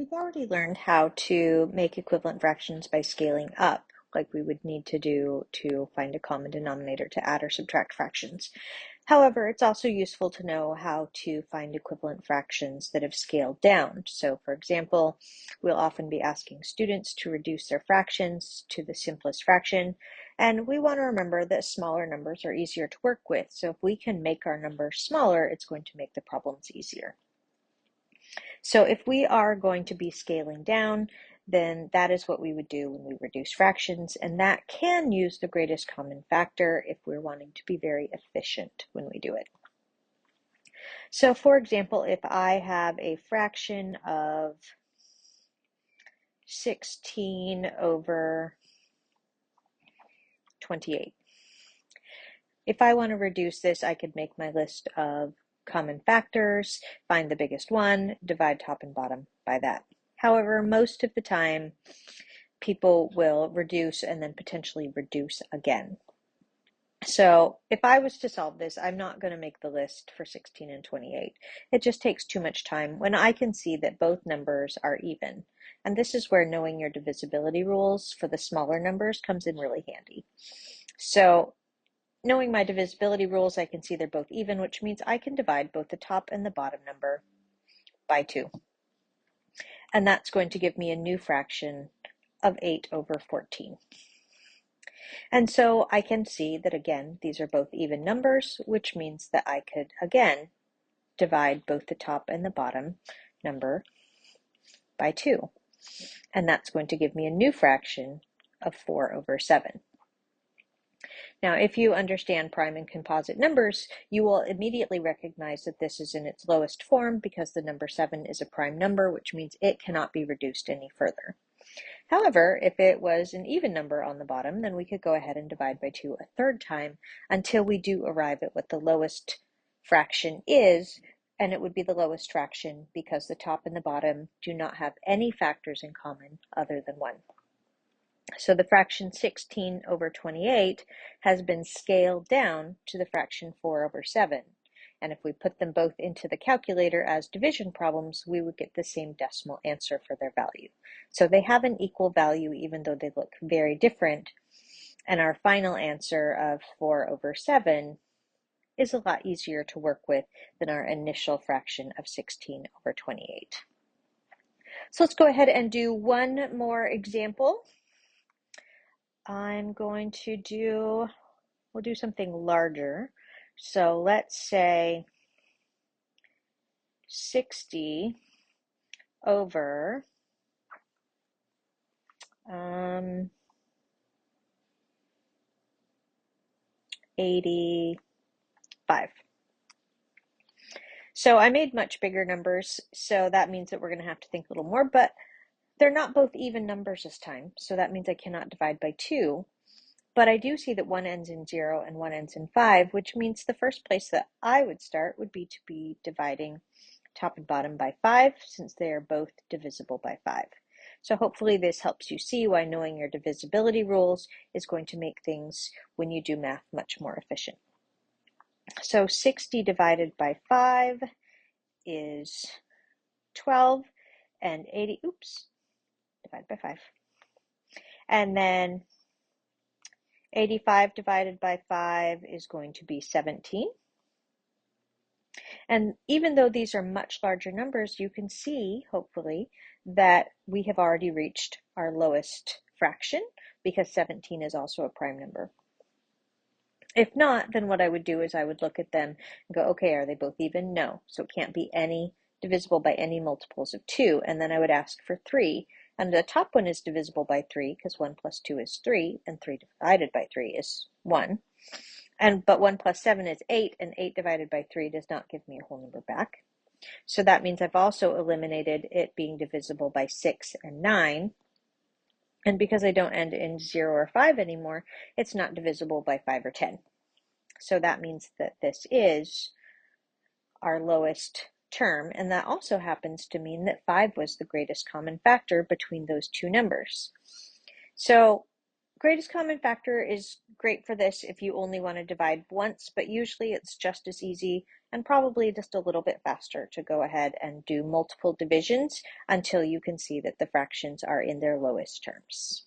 We've already learned how to make equivalent fractions by scaling up, like we would need to do to find a common denominator to add or subtract fractions. However, it's also useful to know how to find equivalent fractions that have scaled down. So, for example, we'll often be asking students to reduce their fractions to the simplest fraction, and we want to remember that smaller numbers are easier to work with. So if we can make our numbers smaller, it's going to make the problems easier. So if we are going to be scaling down, then that is what we would do when we reduce fractions, and that can use the greatest common factor if we're wanting to be very efficient when we do it. So for example, if I have a fraction of 16 over 28. If I want to reduce this, I could make my list of common factors, find the biggest one, divide top and bottom by that. However, most of the time, people will reduce and then potentially reduce again. So if I was to solve this, I'm not going to make the list for 16 and 28. It just takes too much time when I can see that both numbers are even. And this is where knowing your divisibility rules for the smaller numbers comes in really handy. So knowing my divisibility rules, I can see they're both even, which means I can divide both the top and the bottom number by 2. And that's going to give me a new fraction of 8 over 14. And so I can see that, again, these are both even numbers, which means that I could, again, divide both the top and the bottom number by 2. And that's going to give me a new fraction of 4 over 7. Now, if you understand prime and composite numbers, you will immediately recognize that this is in its lowest form because the number 7 is a prime number, which means it cannot be reduced any further. However, if it was an even number on the bottom, then we could go ahead and divide by 2 a third time until we do arrive at what the lowest fraction is, and it would be the lowest fraction because the top and the bottom do not have any factors in common other than 1. So the fraction 16 over 28 has been scaled down to the fraction 4 over 7. And if we put them both into the calculator as division problems, we would get the same decimal answer for their value. So they have an equal value even though they look very different. And our final answer of 4 over 7 is a lot easier to work with than our initial fraction of 16 over 28. So let's go ahead and do one more example. We'll do something larger. So let's say 60 over 85. So I made much bigger numbers, so that means that we're going to have to think a little more, but they're not both even numbers this time, so that means I cannot divide by 2. But I do see that one ends in 0 and one ends in 5, which means the first place that I would start would be to be dividing top and bottom by 5, since they are both divisible by 5. So hopefully this helps you see why knowing your divisibility rules is going to make things, when you do math, much more efficient. So 60 divided by 5 is 12, and 80, divided by 5. And then 85 divided by 5 is going to be 17. And even though these are much larger numbers, you can see, hopefully, that we have already reached our lowest fraction because 17 is also a prime number. If not, then what I would do is I would look at them and go, okay, are they both even? No. So it can't be any divisible by any multiples of 2. And then I would ask for 3. And the top one is divisible by 3 because 1 plus 2 is 3, and 3 divided by 3 is 1. But 1 plus 7 is 8, and 8 divided by 3 does not give me a whole number back. So that means I've also eliminated it being divisible by 6 and 9. And because I don't end in 0 or 5 anymore, it's not divisible by 5 or 10. So that means that this is our lowest term, and that also happens to mean that 5 was the greatest common factor between those two numbers. So Greatest common factor is great for this if you only want to divide once, but usually it's just as easy and probably just a little bit faster to go ahead and do multiple divisions until you can see that the fractions are in their lowest terms.